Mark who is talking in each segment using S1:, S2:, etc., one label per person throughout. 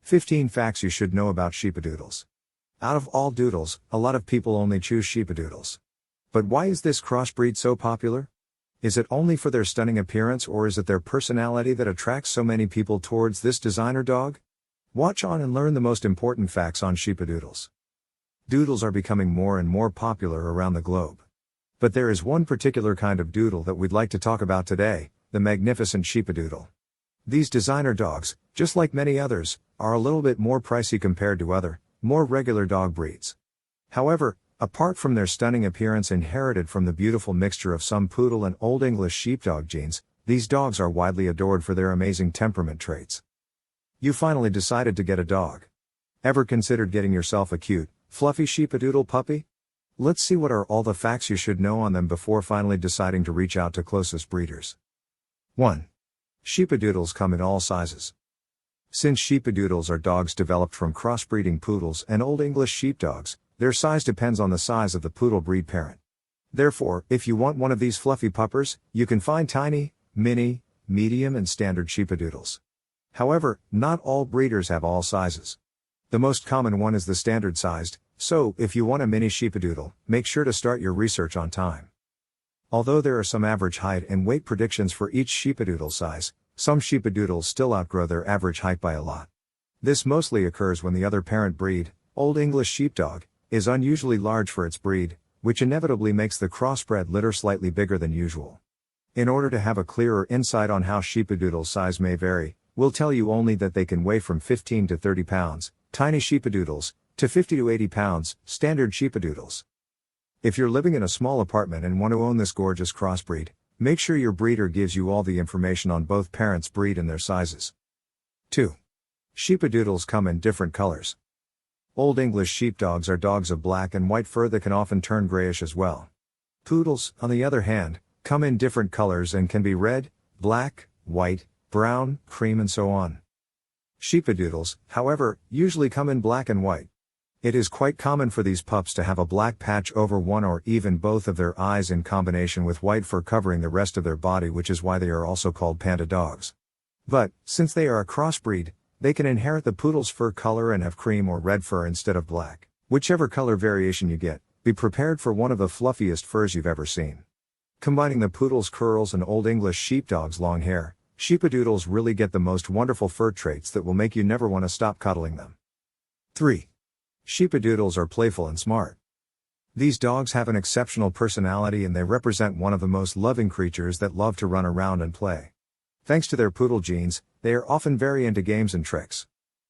S1: 15 Facts You Should Know About Sheepadoodles. Out of all doodles, a lot of people only choose Sheepadoodles. But why is this crossbreed so popular? Is it only for their stunning appearance, or is it their personality that attracts so many people towards this designer dog? Watch on and learn the most important facts on Sheepadoodles. Doodles are becoming more and more popular around the globe. But there is one particular kind of doodle that we'd like to talk about today, the magnificent Sheepadoodle. These designer dogs, just like many others, are a little bit more pricey compared to other, more regular dog breeds. However, apart from their stunning appearance inherited from the beautiful mixture of some poodle and Old English sheepdog genes, these dogs are widely adored for their amazing temperament traits. You finally decided to get a dog. Ever considered getting yourself a cute, fluffy Sheepadoodle puppy? Let's see what are all the facts you should know on them before finally deciding to reach out to closest breeders. 1. Sheepadoodles come in all sizes. Since Sheepadoodles are dogs developed from crossbreeding poodles and Old English sheepdogs, their size depends on the size of the poodle breed parent. Therefore, if you want one of these fluffy puppers, you can find tiny, mini, medium and standard Sheepadoodles. However, not all breeders have all sizes. The most common one is the standard sized, so if you want a mini Sheepadoodle, make sure to start your research on time. Although there are some average height and weight predictions for each Sheepadoodle size, some Sheepadoodles still outgrow their average height by a lot. This mostly occurs when the other parent breed, Old English Sheepdog, is unusually large for its breed, which inevitably makes the crossbred litter slightly bigger than usual. In order to have a clearer insight on how Sheepadoodle size may vary, we'll tell you only that they can weigh from 15 to 30 pounds, tiny Sheepadoodles, to 50 to 80 pounds, standard Sheepadoodles. If you're living in a small apartment and want to own this gorgeous crossbreed, make sure your breeder gives you all the information on both parents' breed and their sizes. 2. Sheepadoodles come in different colors. Old English sheepdogs are dogs of black and white fur that can often turn grayish as well. Poodles, on the other hand, come in different colors and can be red, black, white, brown, cream and so on. Sheepadoodles, however, usually come in black and white. It is quite common for these pups to have a black patch over one or even both of their eyes in combination with white fur covering the rest of their body, which is why they are also called panda dogs. But, since they are a crossbreed, they can inherit the poodle's fur color and have cream or red fur instead of black. Whichever color variation you get, be prepared for one of the fluffiest furs you've ever seen. Combining the poodle's curls and Old English sheepdog's long hair, Sheepadoodles really get the most wonderful fur traits that will make you never want to stop cuddling them. 3. Sheepadoodles are playful and smart. These dogs have an exceptional personality and they represent one of the most loving creatures that love to run around and play. Thanks to their poodle genes, they are often very into games and tricks.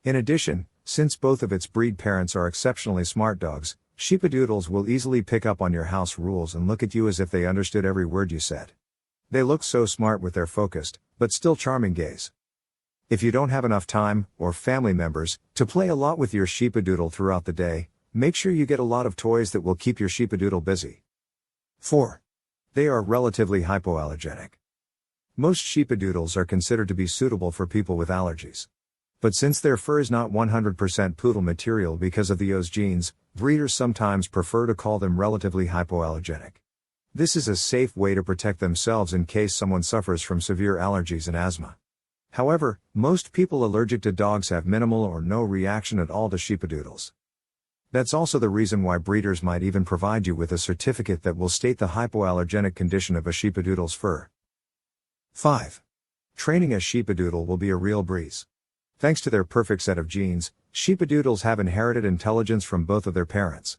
S1: In addition, since both of its breed parents are exceptionally smart dogs, Sheepadoodles will easily pick up on your house rules and look at you as if they understood every word you said. They look so smart with their focused, but still charming gaze. If you don't have enough time, or family members, to play a lot with your Sheepadoodle throughout the day, make sure you get a lot of toys that will keep your Sheepadoodle busy. 4. They are relatively hypoallergenic. Most Sheepadoodles are considered to be suitable for people with allergies. But since their fur is not 100% poodle material because of the OS genes, breeders sometimes prefer to call them relatively hypoallergenic. This is a safe way to protect themselves in case someone suffers from severe allergies and asthma. However, most people allergic to dogs have minimal or no reaction at all to Sheepadoodles. That's also the reason why breeders might even provide you with a certificate that will state the hypoallergenic condition of a Sheepadoodle's fur. 5. Training a Sheepadoodle will be a real breeze. Thanks to their perfect set of genes, Sheepadoodles have inherited intelligence from both of their parents.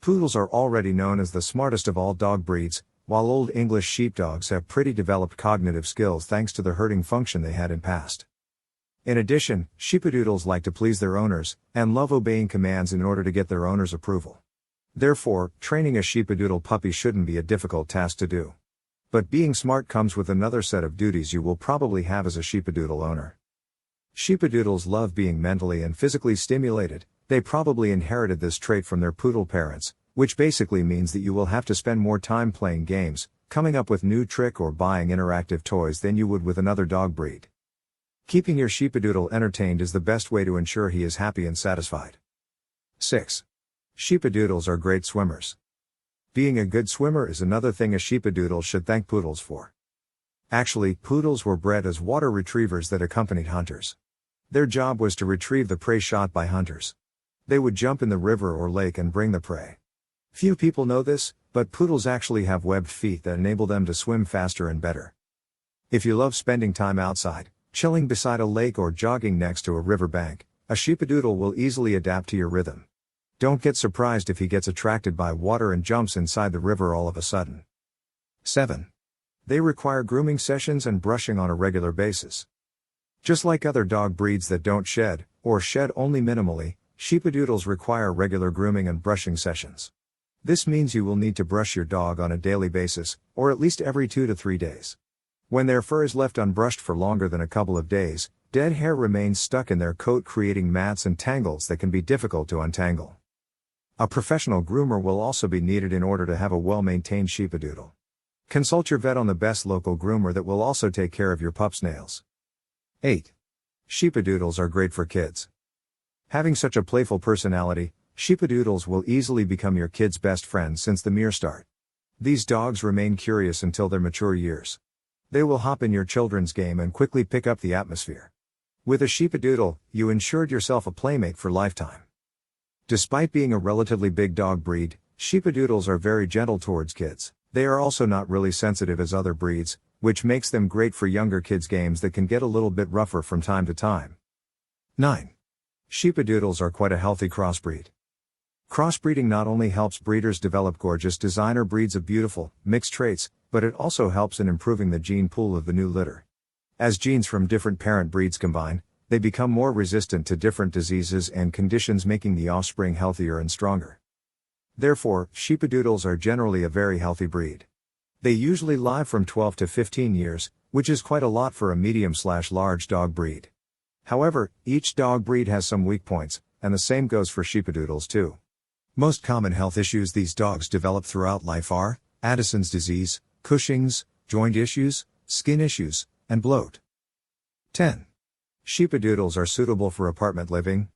S1: Poodles are already known as the smartest of all dog breeds, while Old English sheepdogs have pretty developed cognitive skills thanks to the herding function they had in past. In addition, Sheepadoodles like to please their owners, and love obeying commands in order to get their owner's approval. Therefore, training a Sheepadoodle puppy shouldn't be a difficult task to do. But being smart comes with another set of duties you will probably have as a Sheepadoodle owner. Sheepadoodles love being mentally and physically stimulated. They probably inherited this trait from their poodle parents, which basically means that you will have to spend more time playing games, coming up with new trick or buying interactive toys than you would with another dog breed. Keeping your Sheepadoodle entertained is the best way to ensure he is happy and satisfied. 6. Sheepadoodles are great swimmers. Being a good swimmer is another thing a Sheepadoodle should thank poodles for. Actually, poodles were bred as water retrievers that accompanied hunters. Their job was to retrieve the prey shot by hunters. They would jump in the river or lake and bring the prey. Few people know this, but poodles actually have webbed feet that enable them to swim faster and better. If you love spending time outside, chilling beside a lake or jogging next to a riverbank, a Sheepadoodle will easily adapt to your rhythm. Don't get surprised if he gets attracted by water and jumps inside the river all of a sudden. 7. They require grooming sessions and brushing on a regular basis. Just like other dog breeds that don't shed, or shed only minimally, Sheepadoodles require regular grooming and brushing sessions. This means you will need to brush your dog on a daily basis, or at least every 2 to 3 days. When their fur is left unbrushed for longer than a couple of days, dead hair remains stuck in their coat, creating mats and tangles that can be difficult to untangle. A professional groomer will also be needed in order to have a well-maintained Sheepadoodle. Consult your vet on the best local groomer that will also take care of your pup's nails. 8. Sheepadoodles are great for kids. Having such a playful personality, Sheepadoodles will easily become your kid's best friend since the mere start. These dogs remain curious until their mature years. They will hop in your children's game and quickly pick up the atmosphere. With a Sheepadoodle, you ensured yourself a playmate for lifetime. Despite being a relatively big dog breed, Sheepadoodles are very gentle towards kids. They are also not really sensitive as other breeds, which makes them great for younger kids' games that can get a little bit rougher from time to time. 9. Sheepadoodles are quite a healthy crossbreed. Crossbreeding not only helps breeders develop gorgeous designer breeds of beautiful, mixed traits, but it also helps in improving the gene pool of the new litter. As genes from different parent breeds combine, they become more resistant to different diseases and conditions, making the offspring healthier and stronger. Therefore, Sheepadoodles are generally a very healthy breed. They usually live from 12 to 15 years, which is quite a lot for a medium/large dog breed. However, each dog breed has some weak points, and the same goes for Sheepadoodles too. Most common health issues these dogs develop throughout life are Addison's disease, Cushing's, joint issues, skin issues, and bloat. 10. Sheepadoodles are suitable for apartment living.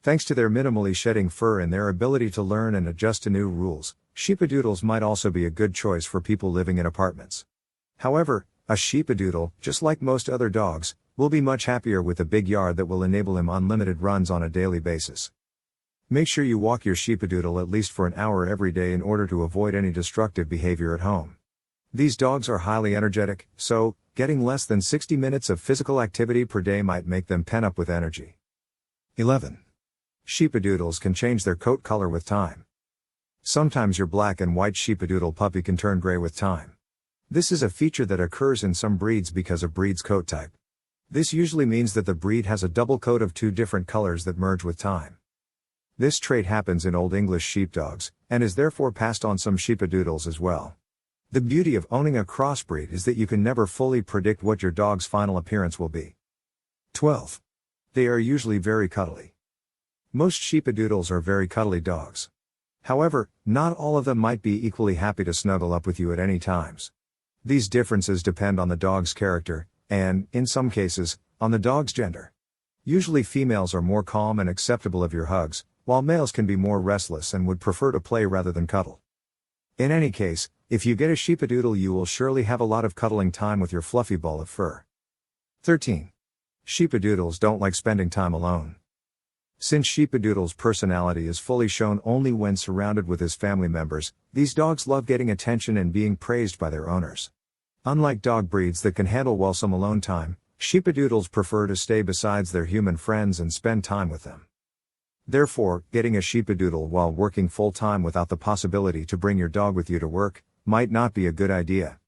S1: Thanks to their minimally shedding fur and their ability to learn and adjust to new rules, Sheepadoodles might also be a good choice for people living in apartments. However, a Sheepadoodle, just like most other dogs, will be much happier with a big yard that will enable him unlimited runs on a daily basis. Make sure you walk your Sheepadoodle at least for an hour every day in order to avoid any destructive behavior at home. These dogs are highly energetic, so, getting less than 60 minutes of physical activity per day might make them pen up with energy. 11. Sheepadoodles can change their coat color with time. Sometimes your black and white Sheepadoodle puppy can turn gray with time. This is a feature that occurs in some breeds because of breed's coat type. This usually means that the breed has a double coat of 2 different colors that merge with time. This trait happens in Old English sheepdogs, and is therefore passed on some Sheepadoodles as well. The beauty of owning a crossbreed is that you can never fully predict what your dog's final appearance will be. 12. They are usually very cuddly. Most Sheepadoodles are very cuddly dogs. However, not all of them might be equally happy to snuggle up with you at any times. These differences depend on the dog's character, and, in some cases, on the dog's gender. Usually females are more calm and acceptable of your hugs, while males can be more restless and would prefer to play rather than cuddle. In any case, if you get a Sheepadoodle, you will surely have a lot of cuddling time with your fluffy ball of fur. 13. Sheepadoodles don't like spending time alone. Since Sheepadoodle's personality is fully shown only when surrounded with his family members, these dogs love getting attention and being praised by their owners. Unlike dog breeds that can handle well some alone time, Sheepadoodles prefer to stay beside their human friends and spend time with them. Therefore, getting a Sheepadoodle while working full-time without the possibility to bring your dog with you to work might not be a good idea.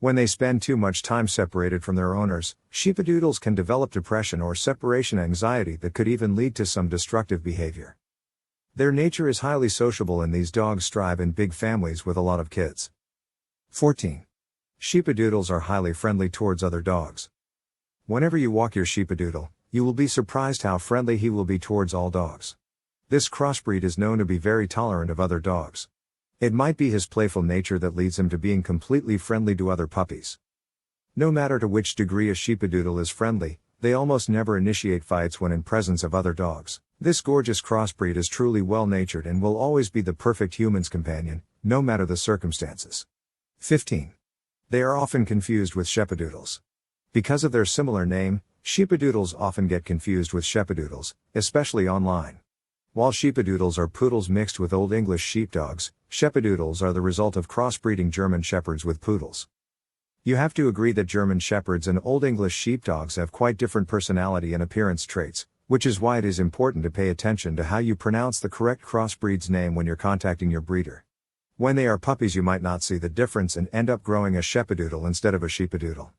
S1: When they spend too much time separated from their owners, Sheepadoodles can develop depression or separation anxiety that could even lead to some destructive behavior. Their nature is highly sociable, and these dogs strive in big families with a lot of kids. 14. Sheepadoodles are highly friendly towards other dogs. Whenever you walk your Sheepadoodle, you will be surprised how friendly he will be towards all dogs. This crossbreed is known to be very tolerant of other dogs. It might be his playful nature that leads him to being completely friendly to other puppies. No matter to which degree a Sheepadoodle is friendly, they almost never initiate fights when in presence of other dogs. This gorgeous crossbreed is truly well-natured and will always be the perfect human's companion, no matter the circumstances. 15. They are often confused with Sheepadoodles. Because of their similar name, Sheepadoodles often get confused with Sheepadoodles, especially online. While Sheepadoodles are poodles mixed with Old English sheepdogs, Sheepadoodles are the result of crossbreeding German Shepherds with poodles. You have to agree that German Shepherds and Old English sheepdogs have quite different personality and appearance traits, which is why it is important to pay attention to how you pronounce the correct crossbreed's name when you're contacting your breeder. When they are puppies, you might not see the difference and end up growing a Sheepadoodle instead of a Sheepadoodle.